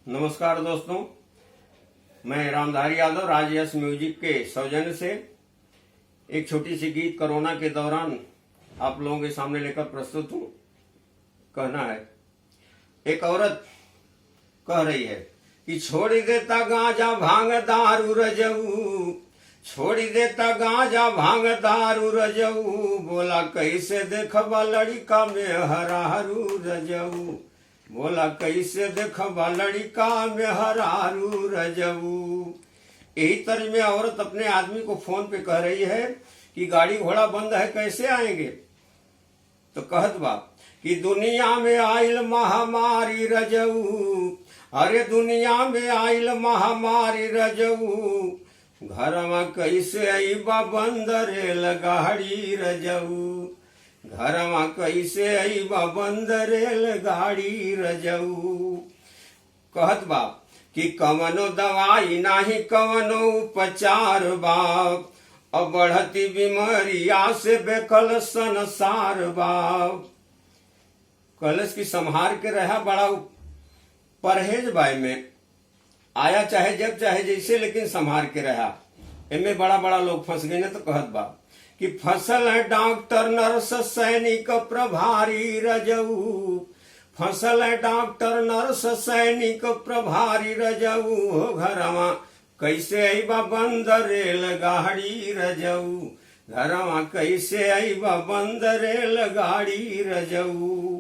नमस्कार दोस्तों, मैं रामधारी यादव राजयश म्यूजिक के सौजन्य से एक छोटी सी गीत कोरोना के दौरान आप लोगों के सामने लेकर प्रस्तुत हूँ। कहना है, एक औरत कह रही है कि छोड़ देता गांजा भांग दारू रजऊ, छोड़ देता गांजा भांग दारू रजऊ, बोला कैसे देखबा लड़का में हरारू रजऊ, बोला कैसे देखबा लड़का में हरारू रजऊ। यही तर्ज में औरत अपने आदमी को फोन पे कह रही है कि गाड़ी घोड़ा बंद है, कैसे आएंगे। तो कहत बा कि दुनिया में आइल महामारी रजऊ, अरे दुनिया में आइल महामारी रजऊ, घरमा कैसे अइबा बंद रेल गाड़ी रजऊ, घरमा कैसे अइबा बंद रेल गाड़ी रजऊ। कहत बा कि कवनो दवाई नाही कवनो उपचार बा, अब बढ़ती बीमारिया से बेकल संसार बा। कलश की संहार के रहा बड़ा परहेज बाई में आया, चाहे जब चाहे जैसे, लेकिन संभार के रहा। इनमें बड़ा बड़ा लोग फंस गए न। तो कहत बा कि फसल है डॉक्टर नर्स सैनिक प्रभारी रजऊ, फसल है डॉक्टर नर्स सैनिक प्रभारी रजऊ, घरमा कैसे अइबा बंद रेल गाड़ी रजऊ, घरमा कैसे अइबा बंद रेल गाड़ी रजऊ।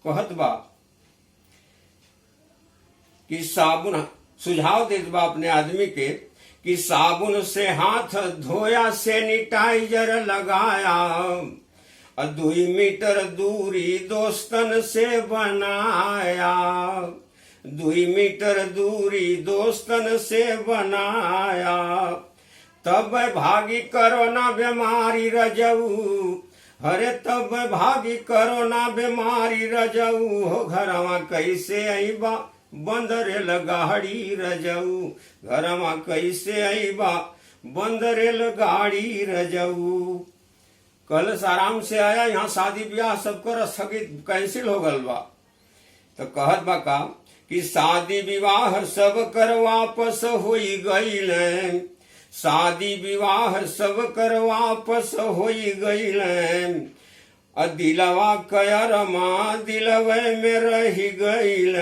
कहत बा कि साबुन सुझाव देत बा अपने आदमी के कि साबुन से हाथ धोया, सैनिटाइजर लगाया, 2 मीटर दूरी दोस्तन से बनाया, 2 मीटर दूरी दोस्तन से बनाया, तब भागी कोरोना बीमारी रजऊ, अरे तब भागी कोरोना बीमारी रजऊ, घरमा कैसे अइबा बंद रेल गाड़ी रजऊ, घरमा कैसे अइबा बंद रेल गाड़ी रजऊ। कल आराम से आया, यहाँ शादी ब्याह सबकर स्थगित कैंसिल हो गल बा। तो कहत बा का कि शादी विवाह सब कर वापस होई गईल, शादी विवाह सब कर वापस होई गईल, दिलवा कयरमा दिलवे में रही गईल,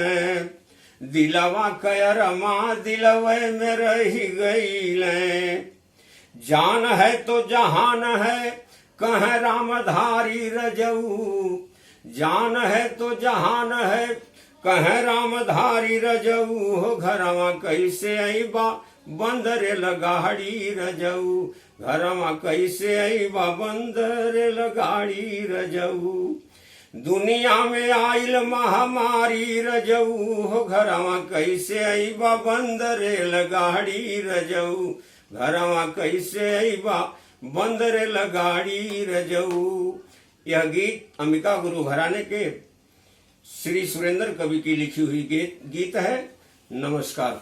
दिलवा कयरमा दिलवे में रही गईल, जान है तो जहान है कह रामधारी रजऊ, जान है तो जहान है कह रामधारी रजऊ, घरमा कैसे अइबा बंद रेल गाड़ी रजऊ, घरमा कैसे अइबा बंद रेल गाड़ी रजऊ। दुनिया में आइल महामारी रजऊ, घरमा कैसे अइबा बंद रेल गाड़ी रजऊ, घरमा कैसे अइबा बंद रेल गाड़ी रजऊ। यह गीत अंबिका गुरु घराने के श्री सुरेंद्र कवि की लिखी हुई गीत है। नमस्कार।